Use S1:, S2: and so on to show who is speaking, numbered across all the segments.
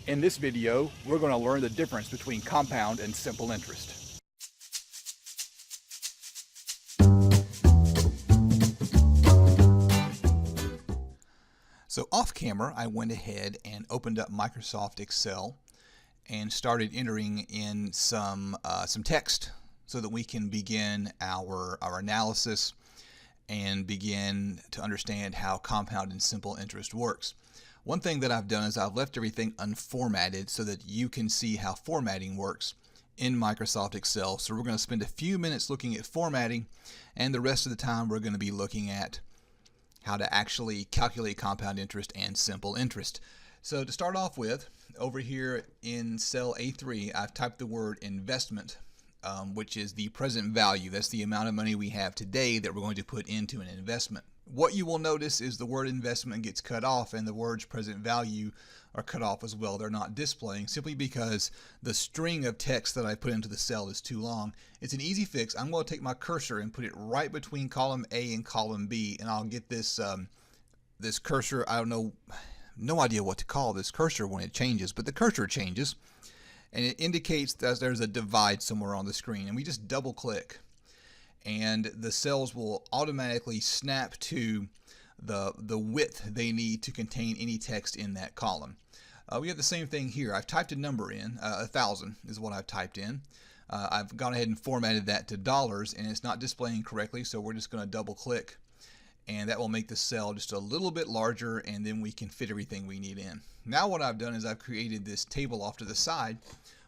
S1: In this video, we're going to learn the difference between compound and simple interest.
S2: So off camera, I went ahead and opened up Microsoft Excel and started entering in some text so that we can begin our analysis and begin to understand how compound and simple interest works. One thing that I've done is I've left everything unformatted so that you can see how formatting works in Microsoft Excel. So we're going to spend a few minutes looking at formatting, and the rest of the time we're going to be looking at how to actually calculate compound interest and simple interest. So to start off with, over here in cell A3, I've typed the word investment, which is the present value. That's the amount of money we have today that we're going to put into an investment. What you will notice is the word investment gets cut off and the words present value are cut off as well. They're not displaying simply because the string of text that I put into the cell is too long. It's an easy fix. I'm going to take my cursor and put it right between column A and column B, and I'll get this this cursor. I don't know, no idea what to call this cursor when it changes, but the cursor changes and it indicates that there's a divide somewhere on the screen, and we just double click and the cells will automatically snap to the width they need to contain any text in that column. We have the same thing here. I've typed a number in, 1,000 is what I've typed in. I've gone ahead and formatted that to dollars, and it's not displaying correctly, so we're just going to double click, and that will make the cell just a little bit larger, and then we can fit everything we need in. Now what I've done is I've created this table off to the side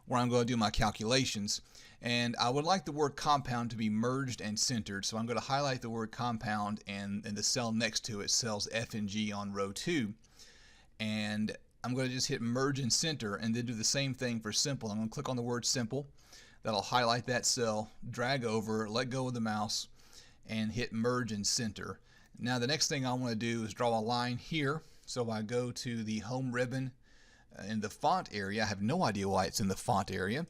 S2: where I'm going to do my calculations, and I would like the word compound to be merged and centered, so I'm going to highlight the word compound and the cell next to it, cells F and G on row 2, and I'm going to just hit merge and center and then do the same thing for simple. I'm going to click on the word simple. That'll highlight that cell, drag over, let go of the mouse, and hit merge and center. Now the next thing I want to do is draw a line here, so I go to the home ribbon in the font area. I have no idea why it's in the font area,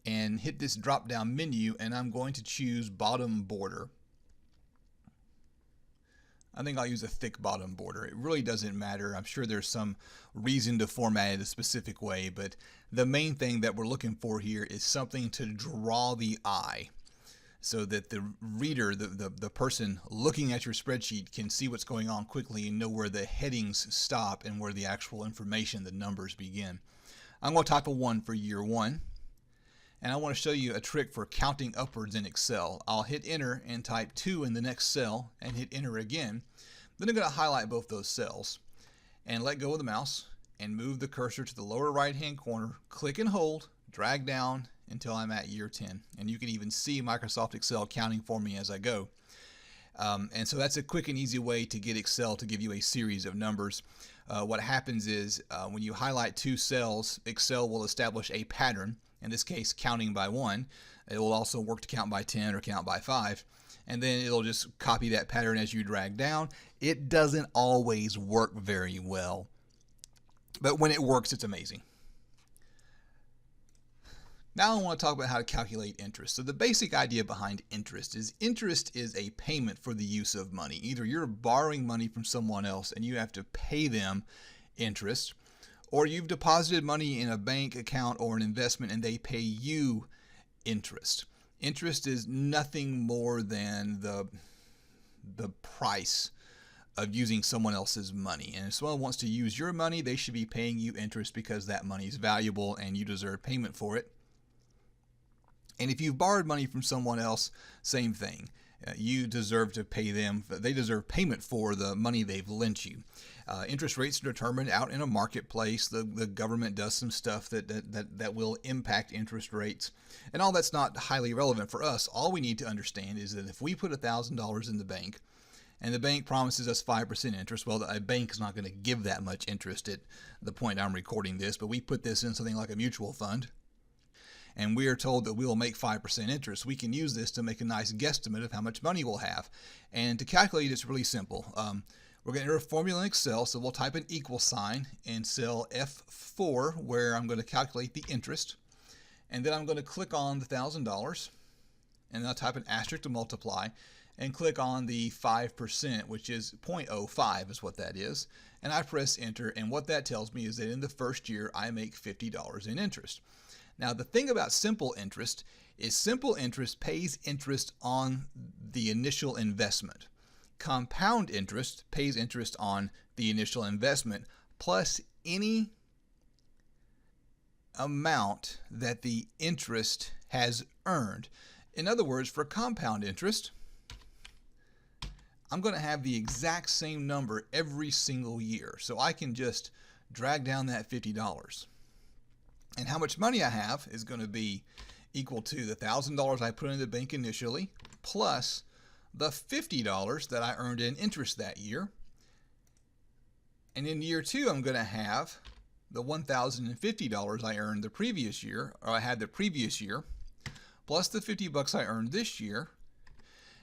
S2: and hit this drop down menu, and I'm going to choose bottom border. I think I'll use a thick bottom border. It really doesn't matter. I'm sure there's some reason to format it a specific way, but the main thing that we're looking for here is something to draw the eye so that the reader, the person looking at your spreadsheet, can see what's going on quickly and know where the headings stop and where the actual information, the numbers, begin. I'm going to type a 1 for year 1. And I want to show you a trick for counting upwards in Excel. I'll hit enter and type 2 in the next cell and hit enter again. Then I'm going to highlight both those cells and let go of the mouse and move the cursor to the lower right hand corner, click and hold, drag down until I'm at year 10. And you can even see Microsoft Excel counting for me as I go. And so that's a quick and easy way to get Excel to give you a series of numbers. What happens is when you highlight 2 cells, Excel will establish a pattern. In this case, counting by 1. It will also work to count by 10 or count by 5. And then it'll just copy that pattern as you drag down. It doesn't always work very well, but when it works, it's amazing. Now I want to talk about how to calculate interest. So the basic idea behind interest is a payment for the use of money. Either you're borrowing money from someone else and you have to pay them interest, or you've deposited money in a bank account or an investment and they pay you interest. Interest is nothing more than the price of using someone else's money. And if someone wants to use your money, they should be paying you interest because that money is valuable and you deserve payment for it. And if you've borrowed money from someone else, same thing. You deserve to pay them. They deserve payment for the money they've lent you. Interest rates are determined out in a marketplace. The government does some stuff that will impact interest rates. And all that's not highly relevant for us. All we need to understand is that if we put $1,000 in the bank and the bank promises us 5% interest, well, a bank is not going to give that much interest at the point I'm recording this, but we put this in something like a mutual fund, and we are told that we will make 5% interest. We can use this to make a nice guesstimate of how much money we'll have. And to calculate, it's really simple. We're going to enter a formula in Excel, so we'll type an equal sign in cell F4 where I'm going to calculate the interest. And then I'm going to click on the $1,000, and then I'll type an asterisk to multiply. and click on the 5%, which is 0.05 is what that is, and I press enter, and what that tells me is that in the first year I make $50 in interest. Now the thing about simple interest is simple interest pays interest on the initial investment. Compound interest pays interest on the initial investment plus any amount that the interest has earned. In other words, for compound interest, I'm going to have the exact same number every single year. So I can just drag down that $50. And how much money I have is going to be equal to the $1,000 I put in the bank initially, plus the $50 that I earned in interest that year. And in year two, I'm going to have the $1,050 I earned the previous year, or I had the previous year, plus the $50 I earned this year.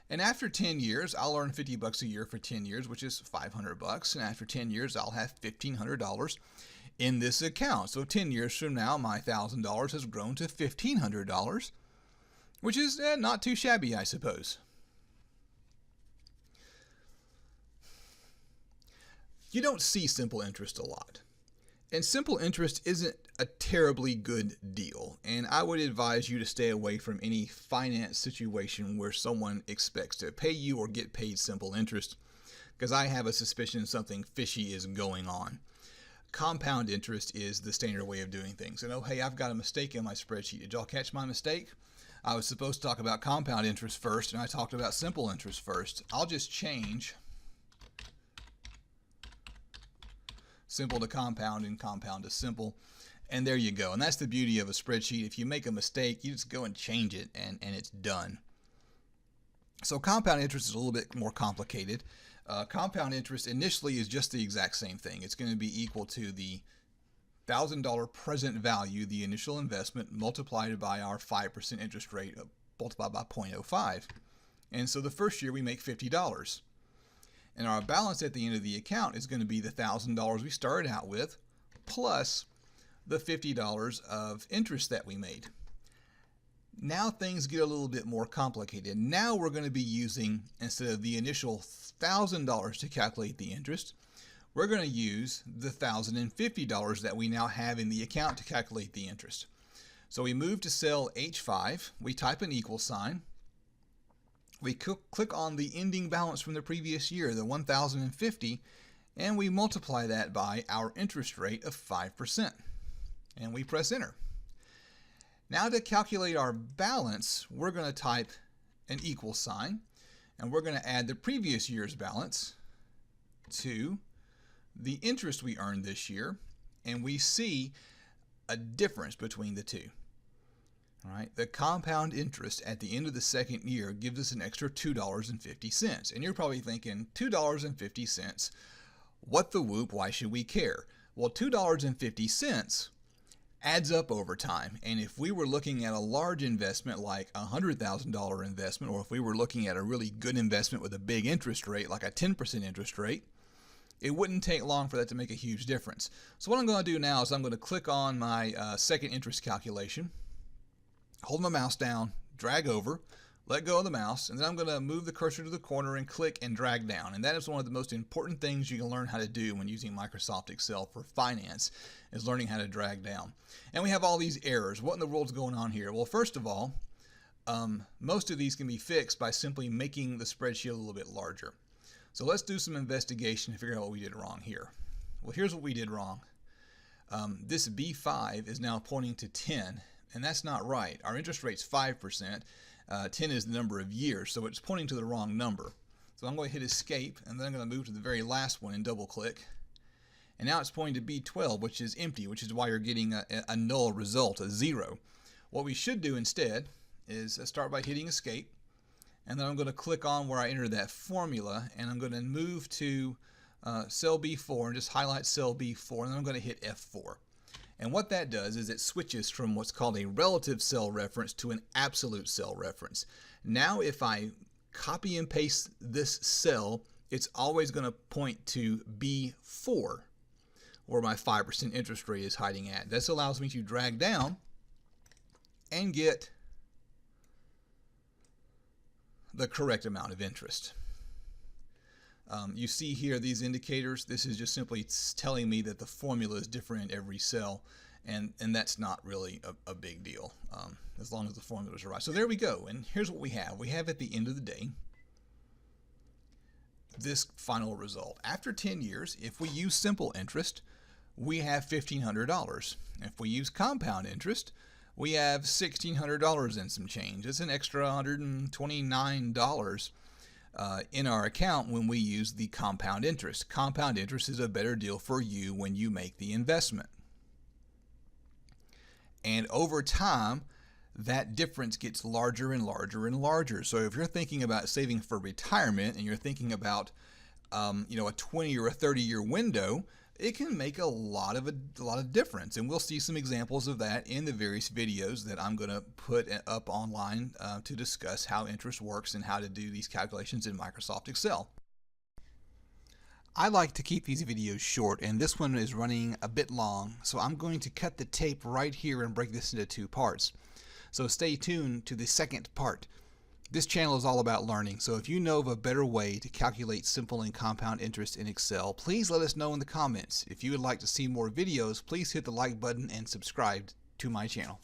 S2: And after 10 years, I'll earn $50 a year for 10 years, which is $500. And after 10 years, I'll have $1,500 in this account. So 10 years from now, my $1,000 has grown to $1,500, which is not too shabby, I suppose. You don't see simple interest a lot. And simple interest isn't a terribly good deal. And I would advise you to stay away from any finance situation where someone expects to pay you or get paid simple interest, because I have a suspicion something fishy is going on. Compound interest is the standard way of doing things. And oh, hey, I've got a mistake in my spreadsheet. Did y'all catch my mistake? I was supposed to talk about compound interest first, and I talked about simple interest first. I'll just change simple to compound and compound to simple, and there you go. And that's the beauty of a spreadsheet. If you make a mistake, you just go and change it, and it's done. So compound interest is a little bit more complicated. Compound interest initially is just the exact same thing. It's going to be equal to the $1,000 present value, the initial investment, multiplied by our 5% interest rate, multiplied by 0.05. And so the first year we make $50. And our balance at the end of the account is going to be the $1,000 we started out with, plus the $50 of interest that we made. Now things get a little bit more complicated. Now we're going to be using, instead of the initial $1,000 to calculate the interest, we're going to use the $1,050 that we now have in the account to calculate the interest. So we move to cell H5, we type an equal sign, we click on the ending balance from the previous year, the 1,050, and we multiply that by our interest rate of 5%. And we press enter. Now to calculate our balance, we're going to type an equal sign, and we're going to add the previous year's balance to the interest we earned this year, and we see a difference between the two. All right, the compound interest at the end of the second year gives us an extra $2.50. And you're probably thinking, $2.50, what the whoop, why should we care? Well, $2.50 adds up over time. And if we were looking at a large investment like a $100,000 investment, or if we were looking at a really good investment with a big interest rate, like a 10% interest rate, it wouldn't take long for that to make a huge difference. So what I'm going to do now is I'm going to click on my second interest calculation, hold my mouse down, drag over, let go of the mouse, and then I'm going to move the cursor to the corner and click and drag down. And that is one of the most important things you can learn how to do when using Microsoft Excel for finance, is learning how to drag down. And we have all these errors. What in the world's going on here? Well, first of all, most of these can be fixed by simply making the spreadsheet a little bit larger. So let's do some investigation to figure out what we did wrong here. Well, here's what we did wrong. This B5 is now pointing to 10. And that's not right. Our interest rate's 5%. 10 is the number of years, so it's pointing to the wrong number. So I'm going to hit escape, and then I'm going to move to the very last one and double click. And now it's pointing to B12, which is empty, which is why you're getting a null result, a 0. What we should do instead is start by hitting escape, and then I'm going to click on where I entered that formula, and I'm going to move to cell B4 and just highlight cell B4, and then I'm going to hit F4. And what that does is it switches from what's called a relative cell reference to an absolute cell reference. Now if I copy and paste this cell, it's always going to point to B4, where my 5% interest rate is hiding at. This allows me to drag down and get the correct amount of interest. You see here these indicators. This is just simply telling me that the formula is different in every cell, and that's not really a big deal as long as the formulas are right. So there we go, and here's what we have. We have at the end of the day this final result. After 10 years, if we use simple interest, we have $1,500. If we use compound interest, we have $1,600 and some change. It's an extra $129 in our account when we use the compound interest. Compound interest is a better deal for you when you make the investment. And over time, that difference gets larger and larger and larger. So if you're thinking about saving for retirement and you're thinking about a 20 or a 30-year window, it can make a lot of difference. And we'll see some examples of that in the various videos that I'm going to put up online to discuss how interest works and how to do these calculations in Microsoft Excel. I like to keep these videos short, and this one is running a bit long, so I'm going to cut the tape right here and break this into 2 parts. So stay tuned to the second part. This channel is all about learning, so if you know of a better way to calculate simple and compound interest in Excel, please let us know in the comments. If you would like to see more videos, please hit the like button and subscribe to my channel.